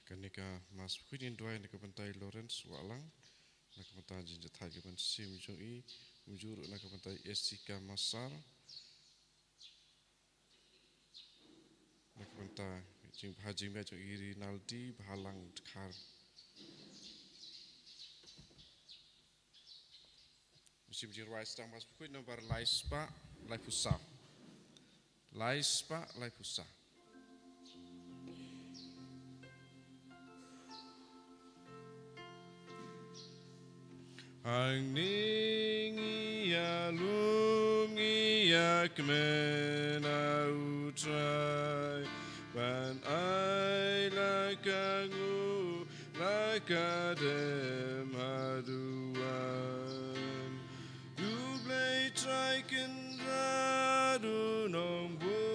Kanika mas kuidin dua nak pentai Lawrence walang nak pentai jinjat haji pen sim jui mujur nak pentai Jessica Masar nak pentai jing haji macam iri Naldi bahalang khar musim jirwai sedang mas kuid nomor laispa laifusa Ang ningi alungi yakmena utrai Pan ay lakangu lakadem aduan Yublay try kenradu nongbu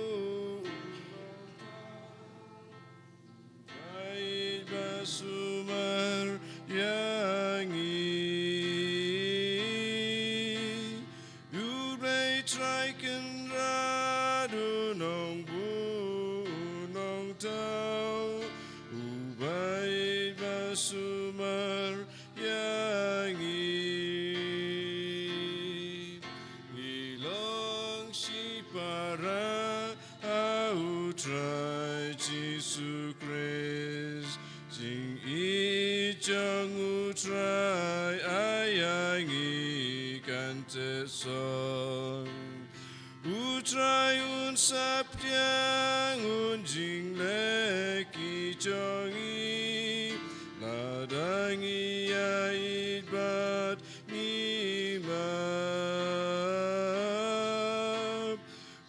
Baik basumar yangi Traiken radu nong bu nong tau Ubai basumar yangi Ilong si para au trai Jisu Christ Jing i chang utrai ayangi kan te song Utrai un saptiang un jing leki jongi Ladangi ait bat nimab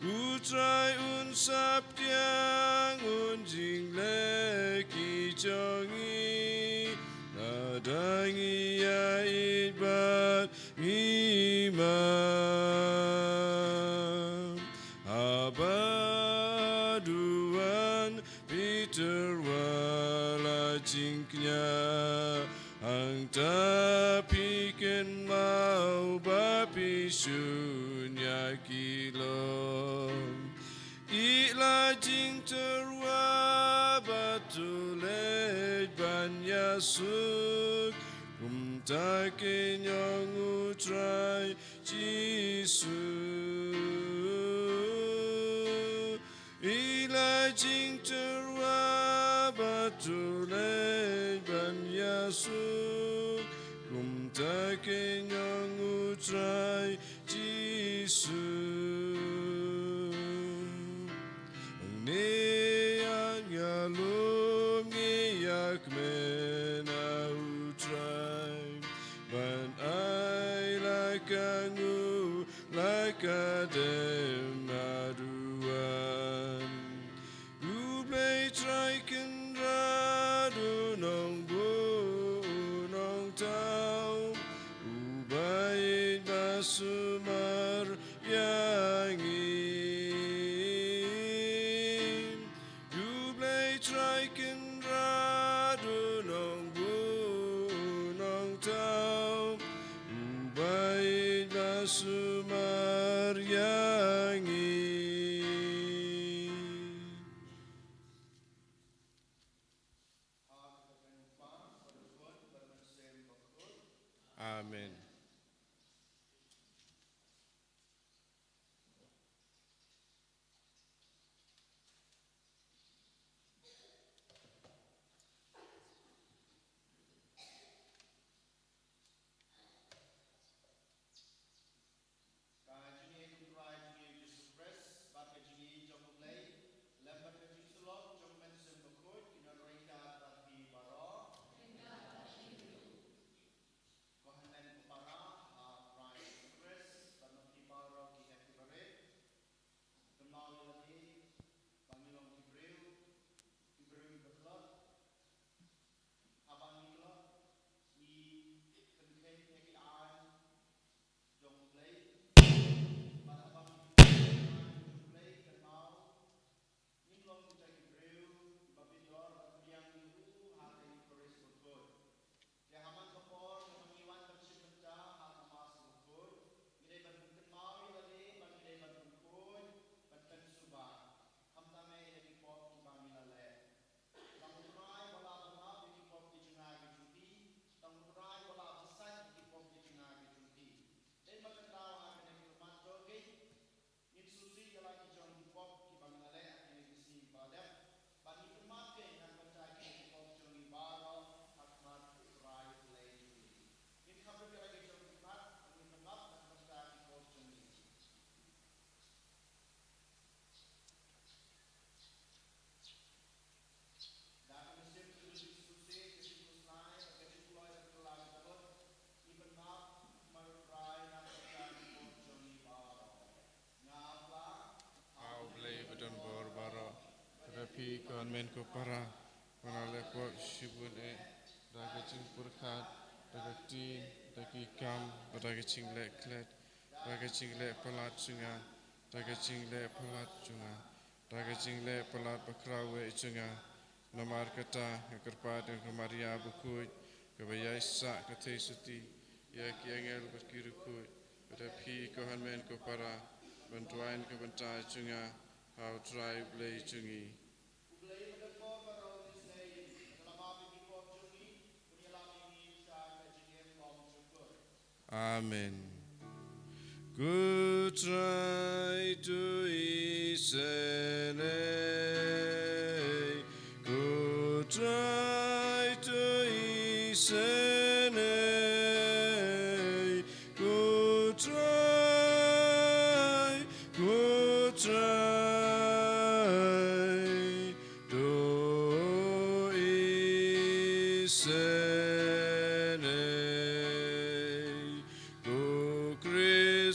Utrai un saptiang un jing leki jongi Ladangi ait bat nimab Abaduan Peter wala jingknya Ang tapikan mau bapi sunya kilom Ila jing terwa batulej banyasuk Kumtakin yang utrai Jisu Ila jing terwa batulej banyasuk Kumtakin yang utrai Jisu Niang yalum ngiyak mena utrai Ban ay lakangu lakadem aduan Ublay traiken radu nong bu nong tau Ubay basumar yangi Ublay traiken radu nong bu nong tau Ubay basumar yangi Amen. Kohanen para para panalepo shibun daga ching purkhat daga tin daga kam daga ching le klet daga ching le palat chunga daga ching le palat chunga daga ching le palat bakrawe chunga namar kata kerpat kemaria bukut kebayai sa katesuti ya kiangel berkirukut pada pi kohanmen ko para bantuan ke bentai chunga how tribe lay chungi. Amen. Good try to isene. Good try to isene. Good try. Good try to isene.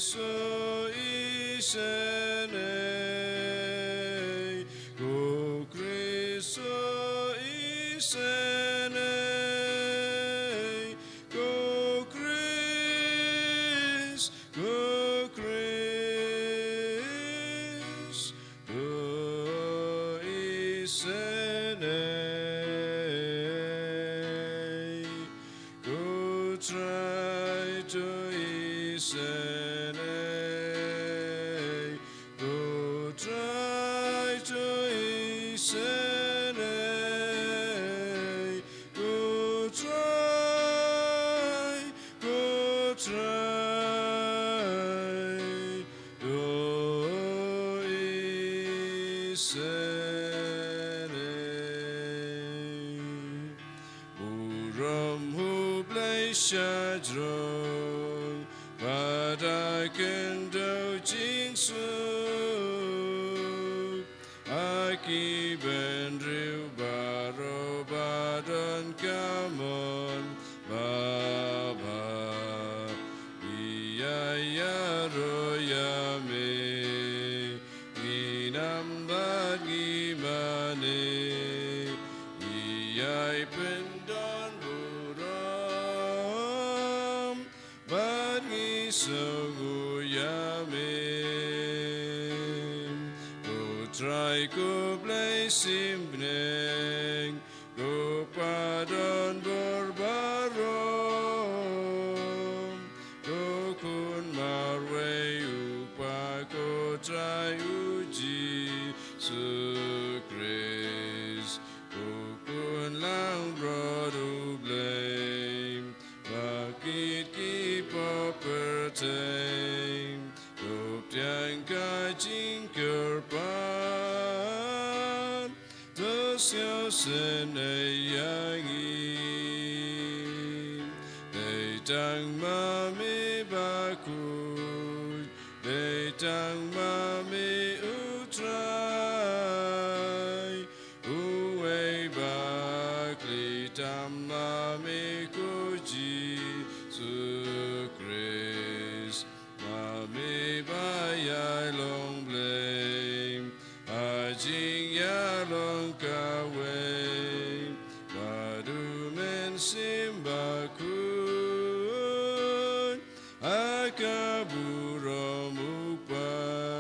So isene, go Christo isene, go Chris, go isene, go try to isene. Shadron, but I can do jinsu. I keep Andrew Baro Badon, come on, Baba. Iya royame, ginam bagi mane, iya pendon buram, bagi soguyame. Go try go bless him neng, go padon borbarom, go kun marwe upa go try uji su Christ, go kun lang brodu blame, bakit keep up pertain, go tiang kajing kerpan, tersiau senayangin, datang mami bakut, datang mami utrai, uwe bakli tam mami kuji su Christ, mami bayai long blame, ajing ya long kaway, badu men simbakun, akaburom upan.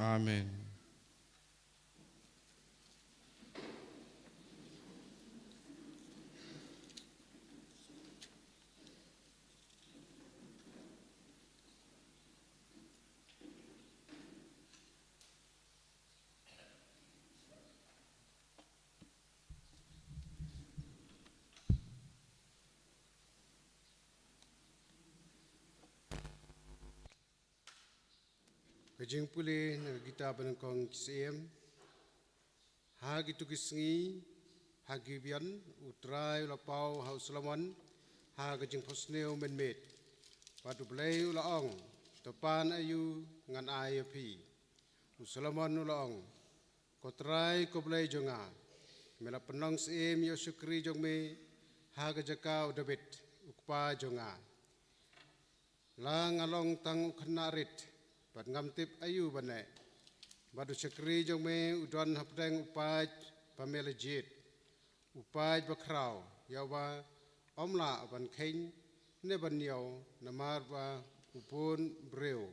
Amen. Amen. kajing pulih na kita benengkong kisiem hagi tukisengi hagi bian utrai lapau haus lamon ha kajing posneo menmet padu belai ulaong topan ayu ngan ayapi usalamon ulaong kotrai ko belai jonga mela penong siem yo syukri jong me ha kajakau David ukpa jonga lang along tang uknarit pat ngamtip ayu bane badu syukri jong me udon hapdeng upaj pamelejit upaj bakrau yawa omla ban khain ne ban yaw namar ba upun breu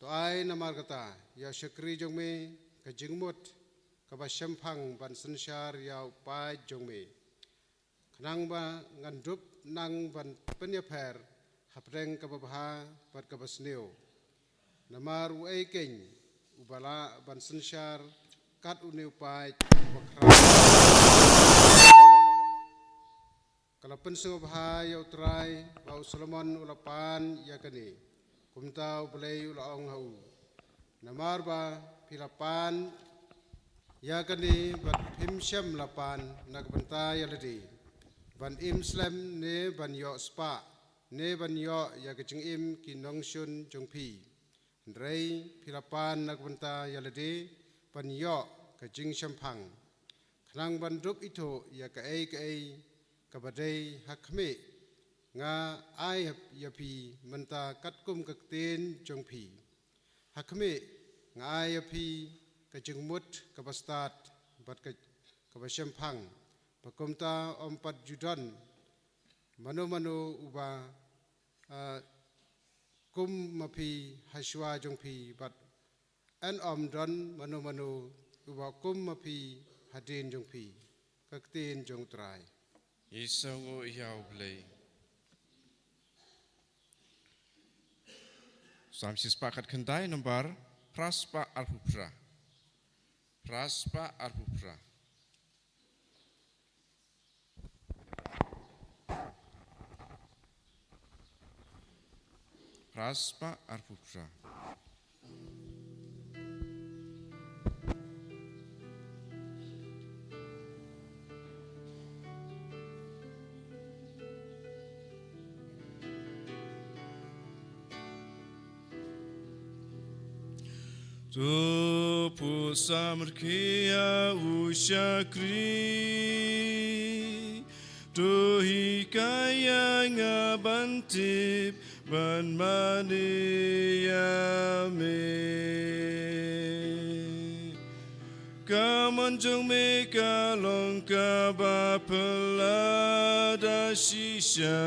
to ai namar kata ya syukri jong me kajingmut kabasyamphang ban sansyar ya upaj jong me nang ba ngandup nang ban penyaper hapdeng kababha pat kabasneo namar uai keng ubala ban sansyar kat uni upaj bakra kalapen sengobha ya utrai bau Solomon ulapan ya kani kumta ubelai ulaong hau namar ba pilapan ya kani bat himsyam lapan nagbanta ya ledi ban imslam ne ban yo spa ne ban yo ya kecing im kinong shun jongpi ndrei pilapan nagbanta ya ledi ban yo kecing syampang khnang ban duk itu ya kaei kabadai hakme nga ai yapi menta katkum kakten jongpi hakme nga ai yapi kajengmut kabastat bat kabasyamphang pakomta ompat judan mano uba kum mapi haswa jongpi bat an don mano uba kum mapi hadin jongpi kakten jong trai Isongo iau blei. Samsi sepakat kentai nomor Praspa Arhupra. Praspa Arhupra. Praspa Arhupra. Tu pusamrkia usyakri tu hikaya ngabantip ban maniyame kamanjong me kalong kabapelada shisha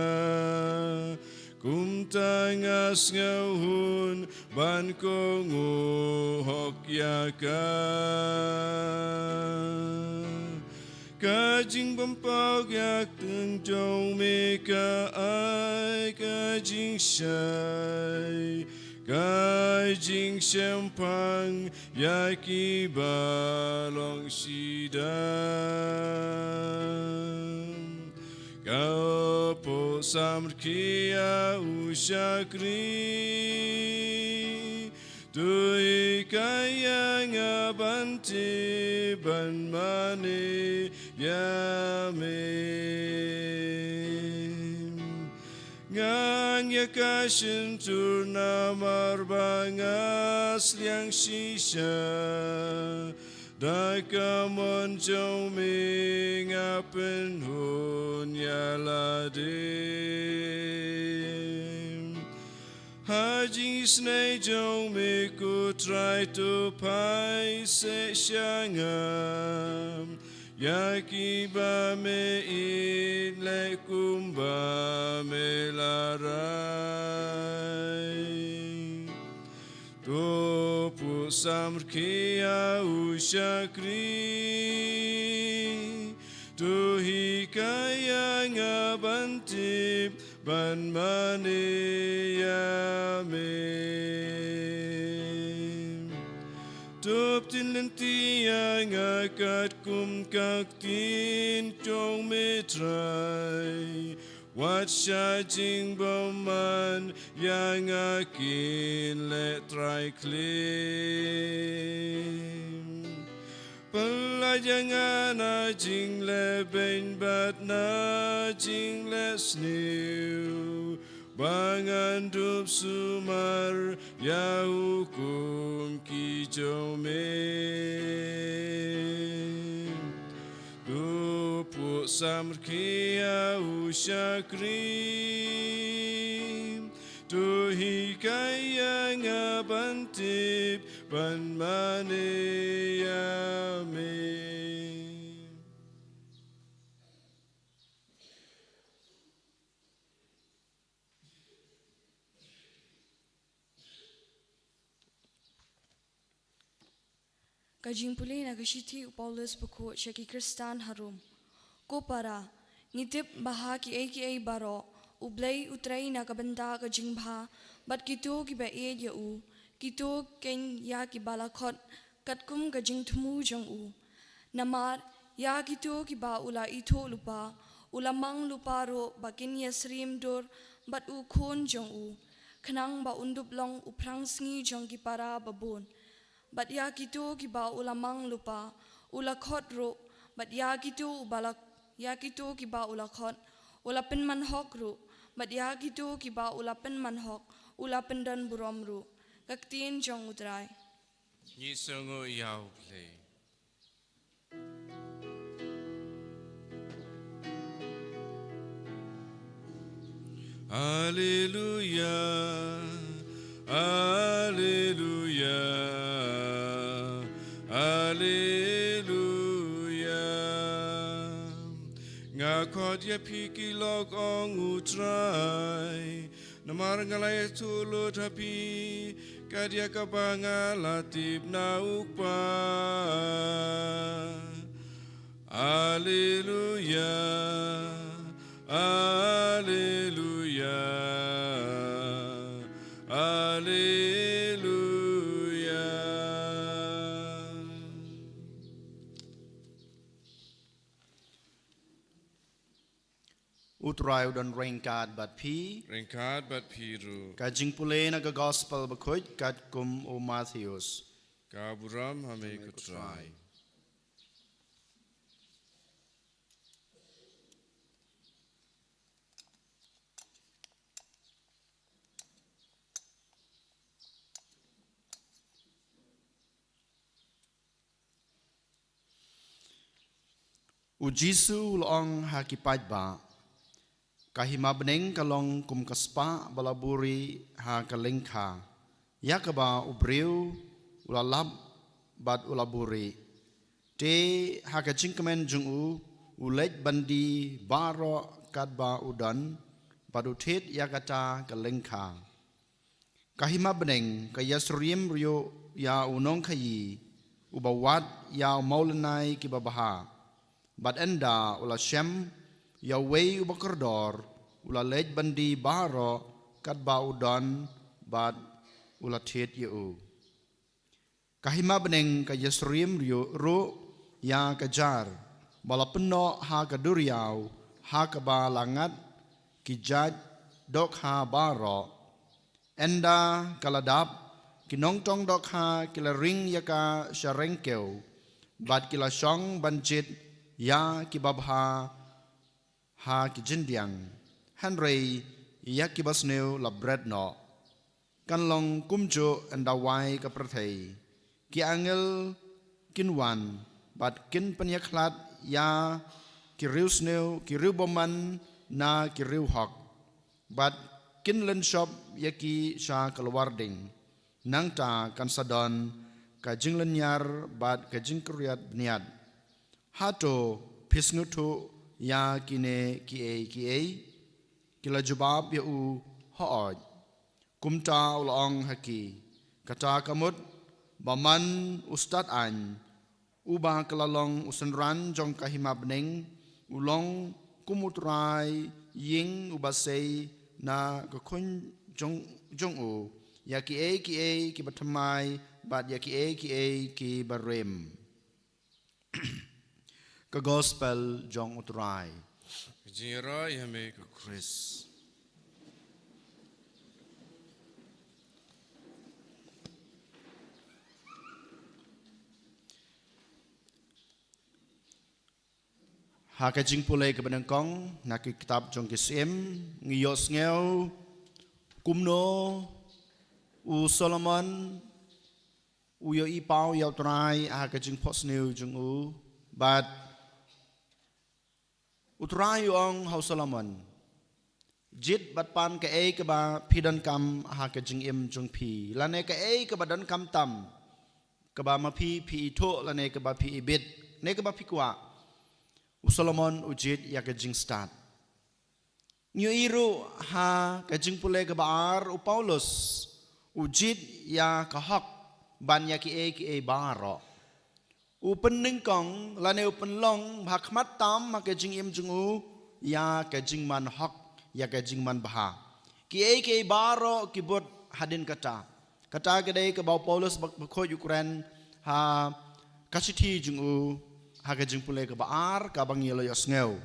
kumtangas ngahun ban kongo hokyaka kajing bampau yak tengjong me ka ai kajing syai kajing syampang yaki balong sidang kau posamrkia usyakri tui kaya ngabanti ban mane yame ngang yakashin turnamar bangas liang shisha Dakamon jong mi ngapen hun yaladim Haji snai jong mi ku try to pai se syangam Yaki ba me in le kumba me larai Tu pusamrkia usyakri Tu hikaya ngabantip ban maniyame Tup tin lentia ngakat kum kaktin chong metrai วัดชาจริงบ่มันยังอากินและไตรคลีปัลลายังอานาจริงและเป็นบัดนาจริงและสนิวบางอันทุบสุมารยาหุคุมกิจเมดูปุสามคียาอุชากรีดูฮิกายางาบันติบบันมาเนยาเมKajing puli na gashiti Paulus buku syaki Kristan harum. Ko para ngitip baha ki ay baro ublay utray na kabanda kajing bha bat kito ki ba ya u kito ken ya ki balakot katkum kajing tumu jong u namar ya kito ki ba ula ito lupa ulamang lupa ro bakin yasrim dor bat u kon jong u kanang ba undup long uprang sngi jong ki para babon bat ya kitu ki ba ulamang lupa ulakot ro bat ya kitu balak ya kitu ki ba ulakot ulapin manhok ro bat ya kitu ki ba ulapin manhok ulapin dan burom ro kaktin jong utray ni songo yau play Hallelujah Hallelujah Hallelujah Ngakot ya piki log ong utrai Namar ngalay tulo tapi Kadia kabanga latib na ukpa Hallelujah Hallelujah Hallelujah Utray dan ringkat bat pi Ringkat bat piru kajing pule na gospel bakuj kat kum o Matthews Kaburam hame kutrai Ujisu ulong hakipat ba kahima beneng kalong kum kaspa balaburi ha kalengka yakaba ubriu ulalab bat ulaburi te ha kajing kemen jungu ulej bandi baro kadba udan badutit yakata kalengka kahima beneng kayasrim ryo ya unong kayi ubawat ya maulenai kibabaha Bat enda ula shem ya wei ubakordor ula lej bandi baro kat ba udan bat ula tit yeu kahima beneng ka yesrim ru ya kajar bala penno ha kaduriau ha ka ba langat kijaj dok ha baro enda kaladap kinongtong dok ha kilaring yaka sharengkeu bat kilashong banjit ya kibabha ha kijindiang hanrei ya kibasneu la bredno kanlong kumjo andawai ka prathei ki angel kinwan bat kin panyaklat ya kiriusneu kiriuboman na kiriuhok bat kin lenshop yaki sha kalwarding nangta kansadon ka jinglenyar bat ka jingkriat bniat Hato pisnutu ya kine kie kila jubab ya u hooj kumta ulong haki kata kamut baman ustad an uba kelalong usenran jong kahima beneng ulong kumutrai ying ubasei na kakun jong u ya kie ki batamai bat ya kie ki barem Ke gospel jong utrai Jira yame Chris. Hakajing pulai ke benengkong nak kitab jong kisim ngiyos ngeu kumno u Solomon u yo ipau yau trai hakajing posneu jong u but utrai ong hau Solomon jit bat pan ke ke ba pidan kam hakajing im jong pi lane ke ke badan kam tam ke ba ma pi to lane ke ba pi bit ne ke ba pi kwa Solomon ujit ya kajing start. Nyo iru ha kajing pulai ke baar u Paulus ujit ya kahak ban ya ki e baro. U peningkong lane u penlong hakmat tam ma kajing im jungu ya kajing man hak ya kajing man baha. Ki e baro kibut hadin kata. Kata kedai ke bau Paulus bakoi Ukraine ha kasiti jungu hakajing pulai ke baar ka bangi lo yosngeu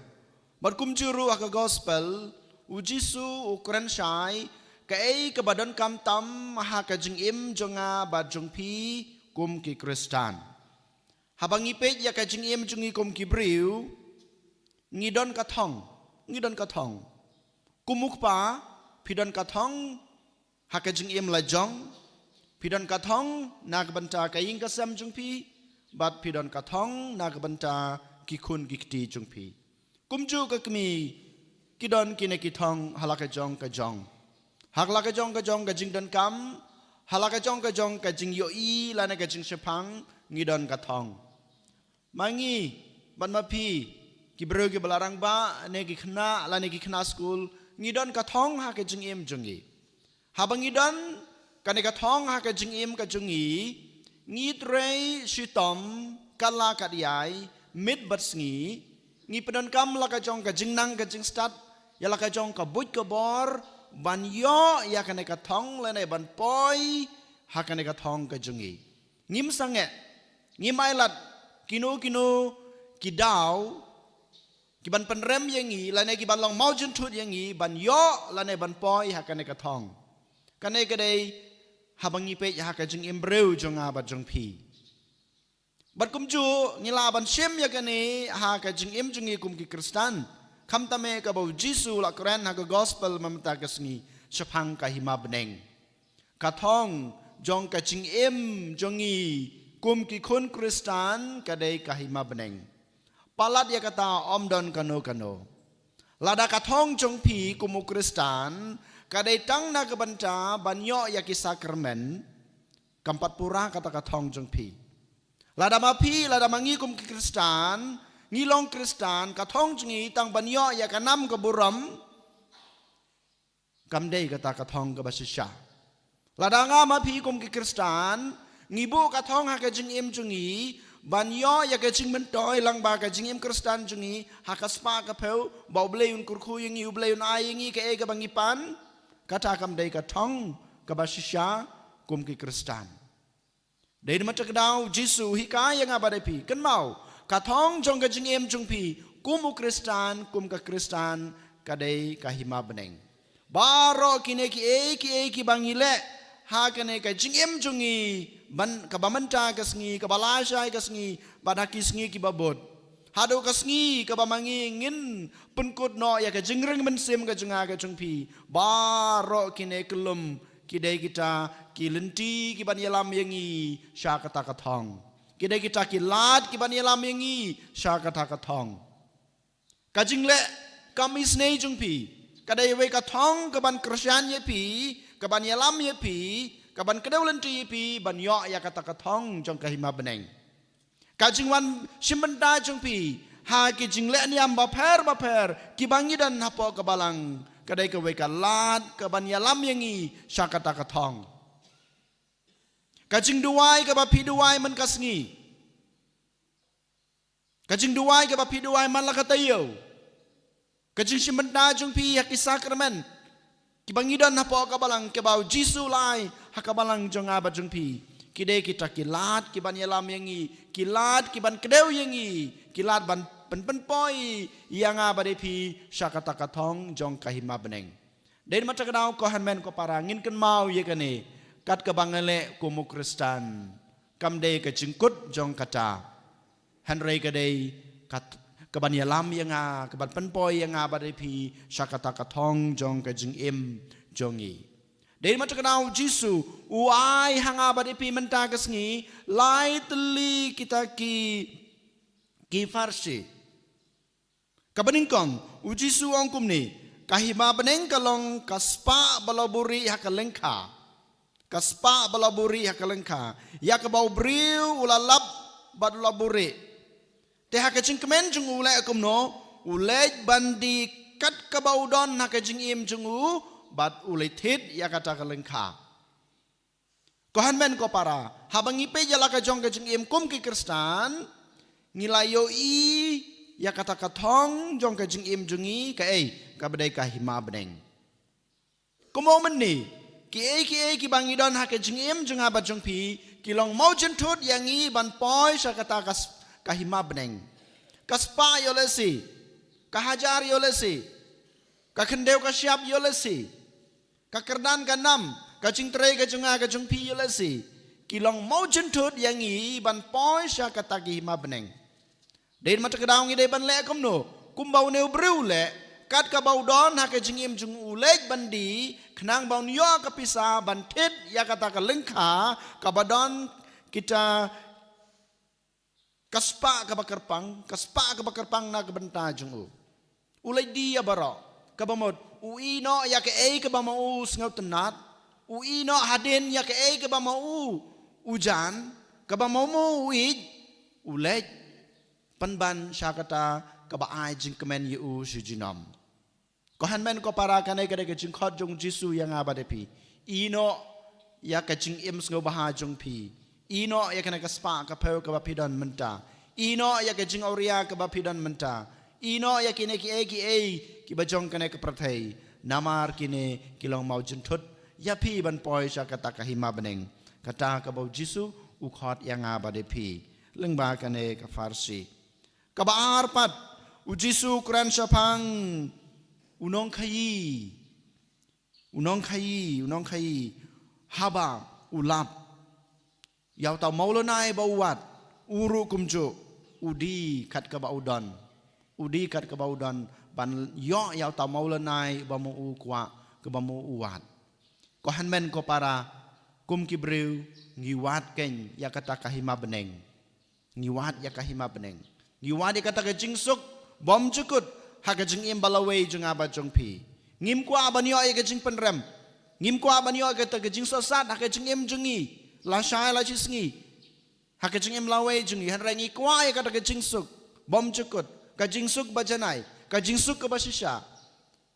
barkum juru aka gospel ujisu ukran shai ke badan kam tam hakajing im jonga bajong pi kum ki Kristan habangi pe ya kajing im jungi kum ki briu ngidon kathong kumuk pa pidon kathong hakajing im lajong pidon kathong nak banta kaing kasam jung pi bat pidon kathong nak banta kikun gikti jungpi kumju ka kmi kidon kine kithong halaka jong ka jong ka jing don kam halaka jong ka jing yo i lana ka jing sepang ngidon kathong mangi ban mapi kibro ki balarang ba ne ki khna lane ki khna school ngidon kathong ha ka jing im jungi habang ngidon kane kathong ha ka jing im ka jungi ngitrei sitom kala kadiai mid batsngi ngi pedon kam la ka jong ka jingnang ka jing start ya la ka jong ka buj ka bor ban yo ya kane ka thong le nei ban poi ha kane ka thong ka jungi ngim sange ngi mailat kino kidau ki ban penrem yangi la nei ki ban long mau jun thut yangi ban yo la nei ban poi ha kane ka thong kane ka dei habangi pe ya ka jing imbreu jonga ba jong pi bat kum ju ngila ban shem ya kane ha ka jing im jungi kum ki Kristan kam tame ka bau Jisu la Quran ha ka gospel mamta ka sngi shapang ka hima beneng ka thong jong ka jing im jongi kum ki kun Kristan ka dei ka hima beneng palat ya kata omdon kano lada ka thong jong pi kum Kristan kadai tang na kebanta banyo ya ki sakramen kampat pura kata kathong jong pi lada mapi lada mangi kum ki Kristan ngilong Kristan kathong jungi tang banyo ya kanam ke buram kamdei kata kathong ke basisya lada nga mapi kum ki Kristan ngibu kathong ha ka jing im jungi banyo ya ka jing mentoy lang ba ka jing im Kristan jungi ha ka spa ka peu bau bleun kurku yangi u bleun ai yangi ke ga bangipan kata kam dei ka thong ka basisya kum ki Kristan dei mata kedau Jisu hika yang abade pi kan mau ka thong jong ka jing em jong pi kum Kristan kum ka Kristan ka dei ka hima beneng baro kine ki bangile ha kane ka jing em jongi ban ka bamanta ka sngi ka balasha ka sngi badaki sngi ki babot hado kasngi ka bamangi ngin penkut no ya ka jingreng mensim ka jenga ka jengpi baro kine kelum kidai kita kilenti ki ban yalam yangi sya kata kathong kidai kita kilat ki ban yalam yangi sya kata kathong ka jingle kamis nei jengpi kadai we kathong ka ban Krisyan ye pi ka ban yalam ye pi ka ban kedau lenti ye pi ban yo ya kata kathong jong ka hima beneng kajing wan simbenta jong pi ha ki jingle ni am baper ki bangi dan hapo ke balang kadai ke we kalat ke ban yalam yangi syakata kathong kajing duai ke bapi duai man kasngi kajing duai ke bapi duai man la katayo kajing simbenta jong pi ya ki sakramen ki bangi dan hapo ke balang ke bau Jisu lai ha ka balang jong aba jong pi kidai kita kilat ki ban yalam yangi kilat ki ban kedeu yangi kilat ban pen poi yang abade pi syakata katong jong kahima beneng den mata kadau ko hanmen ko parangin ken mau ye kane kat ka bangale ko mu Kristen kam de ka jingkut jong kata hanrei ka de kat kaban yalam yang kaban pen poi yang abade pi syakata katong jong ka jing im jongi dari mata kenal Jisu uai hanga bade pi menta kesngi lai teli kita ki farsi kabaningkong u Jisu angkum ni kahima beneng kalong kaspa balaburi hakalengka kaspa balaburi hakalengka ya kabau briu ulalap badulaburi te hakajing kemen jung ulai akumno ulai bandi kat kabau don hakajing im jungu bat ulai tit ya kata kalengka kohan men ko para habangi pe jala ka jong ka jing im kum ki Kristen ngilayo i ya kata katong jong ka jing im jungi ka ka bedai ka hima beneng kumo menni ki bangi don ha ka jing im junga ba jong pi kilong mau jentut yang i ban poi sa kata ka hima beneng kaspa yo lesi ka hajar yo lesi ka kendeu ka siap yo lesi ka kerdan ka nam ka jing tre ka junga ka jong pi yo lesi kilong mau jentut yang i ban poi sa kata ki hima beneng den mata kedaung ide ban le komno kumbau neu breu le kat ka bau don ha ka jingim jung ulek bandi khnang bau nyo ka pisa ban tit ya kata ka lengkha ka badon kita kaspa ka bakerpang na ka benta jung ulai dia baro ka bamot uino ya ka ka bamau sngaut tenat uino hadin ya ka ka bamau ujan ka bamau mu ulek penban syakata kabaai jing kemen yu sujinom kohan men ko para kanai kada ke jing khot jong Jisu yang abade pi ino ya ka jing im sngo baha jong pi ino ya kana ka spa ka peu ka bapidon menta ino ya ka jing auria ka bapidon menta ino ya kine ki bajong kana ka prathai namar kine kilong mau jentut ya pi ban poi syakata ka hima beneng kata ka bau Jisu u khot yang abade pi lengba kane ka farsi kabar pat u Jisu Quran syapang unong khai haba ulap yau tau maulonai bauat uru kumju udi kat ka baudon ban yo yau tau maulonai bamu u kwa ke bamu uat ko hanmen ko para kum kibreu ngiwat ken ya kata kahima beneng ngiwat ya kahima beneng Giwadi kata ke jingsuk bom cukut ha ke jing im balawei jung aba jong pi ngim kwa abanyo ai ke jing penrem ngim kwa abanyo kata ke jing sosat ha ke jing im jungi la shai la chisngi ha ke jing im lawei jungi han rangi kwa ai kata ke jingsuk bom cukut ka jingsuk bajanai ka jingsuk ke basisha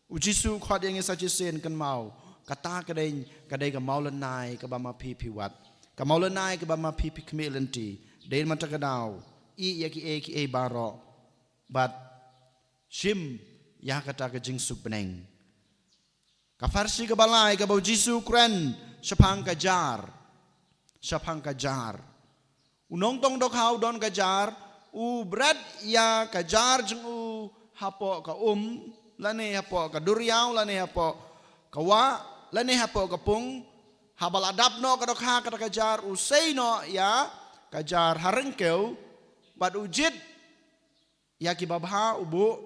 u Jisu khot yang sa chisen kan mau kata kadai ka maulanai ka bama pi wat ka maulanai ka bama pi kmelenti dein mata kadau i yaki baro bat shim ya kata ke jingsuk beneng ka farsi ka balai ka bau Jisu kren syapang ka jar unong tong dok hau don ka jar u bread ya ka jar jeng u hapo ka lane hapo ka duriau lane hapo ka wa lane hapo ka pung habal adap no ka dok ha kata ka jar u seino ya ka jar harengkeu bat ujit ya ki babha ubu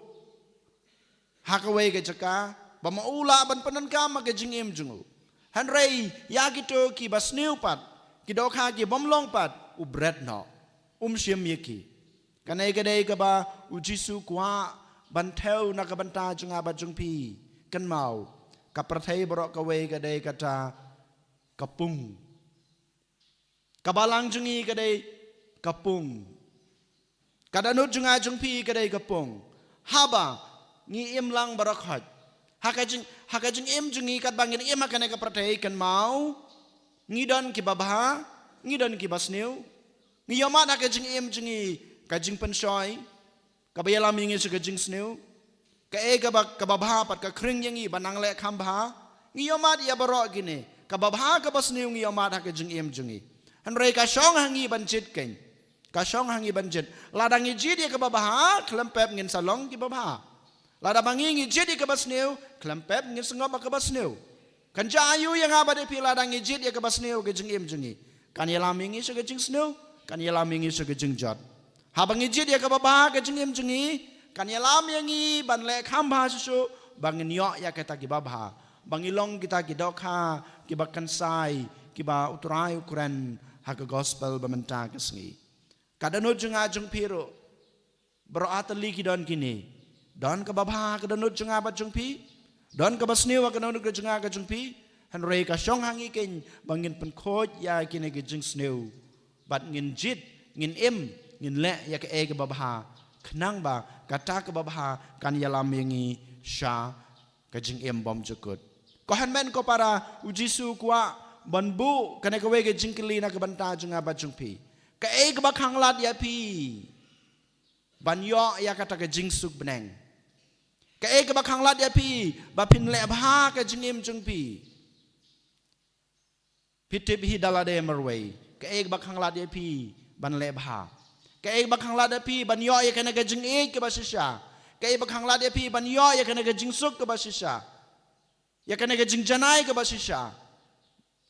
hakawai ke caka bamaula ban panan kama ke jingim jungu hanrei ya gitu ki basniu pat ki dokha ki bomlong pat u bread no shim yeki kanai kadai ka ba u Jisu kwa ban theu na ka banta junga ba jungpi kan mau ka prathai borok ka wei kadai kata kapung kabalang jungi kadai kapung kadanut junga jungpi kadai kapung haba ngi im lang barakhat hakajing im jungi kat bangin im hakane ka prathai kan mau ngidon ki babha ngidon ki basniu ngiyamat hakajing im jungi kajing pensoi kabayala mingi su kajing sniu ka babha pat ka kring yangi banang le khambha ngiyamat ya barok gini ka babha ka basniu ngiyamat hakajing im jungi hanrei ka shong hangi banchit ken kasyong hangi banjit ladang ijid ya kebabaha kelempep ngin salong kebabaha lada bangi ijid ya kebasneu kelempep ngin sengop kebasneu kan jayu yang abade pi ladang ijid ya kebasneu ke jeng im jengi kan yelamingi se ke jeng sneu kan yelamingi se ke jeng jot habang ijid ya kebabaha ke jeng im jengi kan yelamingi ban le khamba susu bangin yo ya kata kebabaha bangilong kita kidokha kibakan sai kiba uturai ukuran hak gospel bamenta kesngi kadanut jeng ajeng piro beratali kidon kini don kebabaha kadanut jeng abat jeng pi don kebasniu kadanut ke jeng aga jeng pi hanrei ka syong hangi ken bangin penkhoj ya kini ke jeng sneu bat ngin jit ngin im ngin le ya ke kebabaha kenang ba kata kebabaha kan yalam yangi sha ke jeng im bom jekut ko hanmen ko para ujisu kwa banbu kene kewe ke jeng keli na ke banta jeng abat jeng pi ke bakang lat ya pi banyo ya kata ke jing suk beneng ke bakang lat ya pi bapin le bha ke jingim jeng pi pitip hi dalade merway ke bakang lat ya pi ban le bha ke bakang lat ya pi banyo ya kene ke jing ke basisha ke bakang lat ya pi banyo ya kene ke jing suk ke basisha ya kene ke jing janai ke basisha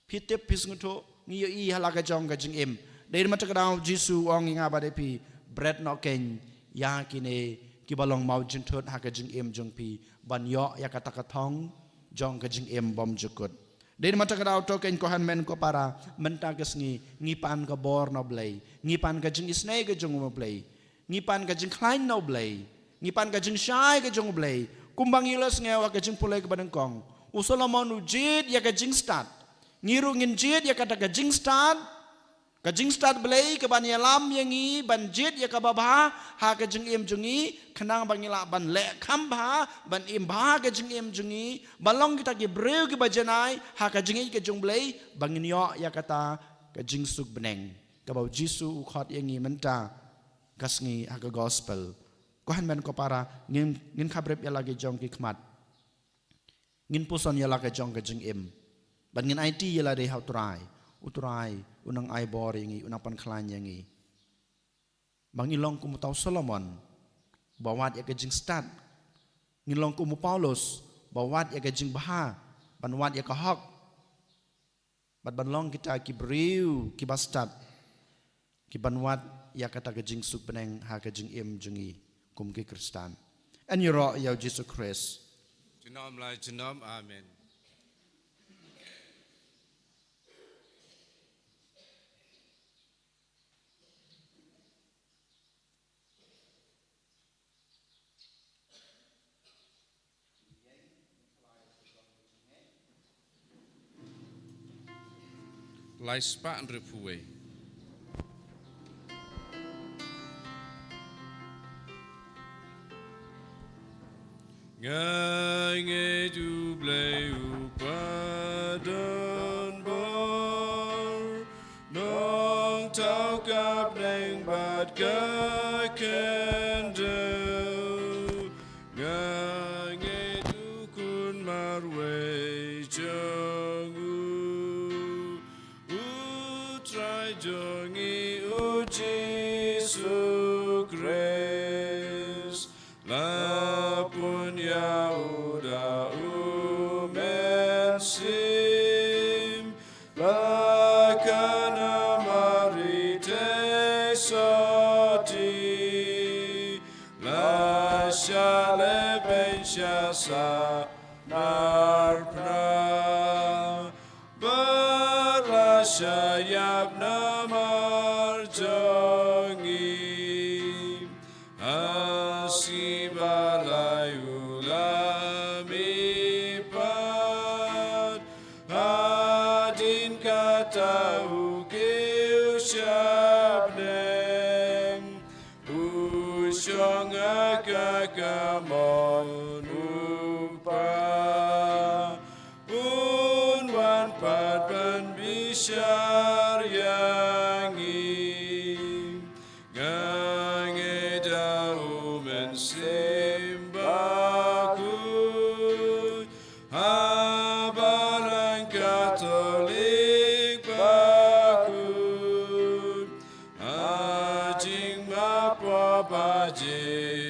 pitip pisnguto ngiyo i halaka jong ke jingim dari mata kedau Jisu ong inga badepi bread no ken ya kine kibalong mau jintut haka jing em jong pi banyo ya kata katong jong ke jing em bom jukut dari mata kedau token kohan men ko para menta kesngi ngipan ke bor no blay ngipan ke jing isnai ke jong no blay ngipan ke jing klein no blay ngipan ke jing syai ke jong blay kumbang ilas ngewa ke jing pulai ke badengkong usolomon ujid ya ke jing start ngiru ngin jid ya kata ke jing start kajing start belai ke ban yalam yangi banjit ya kababha ha kajing im jungi kenang bangila ban le khamba ban imba kajing im jungi balong kita ki breu ki bajanai ha kajing ke jung belai bangin yo ya kata kajing suk beneng kabau Jisu khot yangi menta kasngi ha ka gospel ko han men ko para ngin khabrep ya lagi jong ki khmat ngin puson ya lagi jong kajing im ban ngin IT ya la de hauturai uturai unang ai bor yangi unang panklan yangi bangilong kumu tau Solomon bawat ya kejing stad ngilong kumu Paulus bawat ya kejing baha banwat ya kahok bat banlong kita ki briu ki bastad ki banwat ya kata kejing suk peneng ha kejing im jungi kum ki Kristan and yoro ya Jesus Christ Jinom lai jinom amen lai spa nrepuwe ngai nge du blai upadon bor nong tau kap neng bat ka kendo ngai nge du kun marwe jongi Jisu Christ lapun Yahuda umensim lakana marite soti la shale benshasa narpra Shayab namar jongi asibalayu lamipat hadin kata ukiu syabneng usyong akakamon upah unwan padban bisyar yangi gange dau mensimbaku habaran katolik baku Baba Je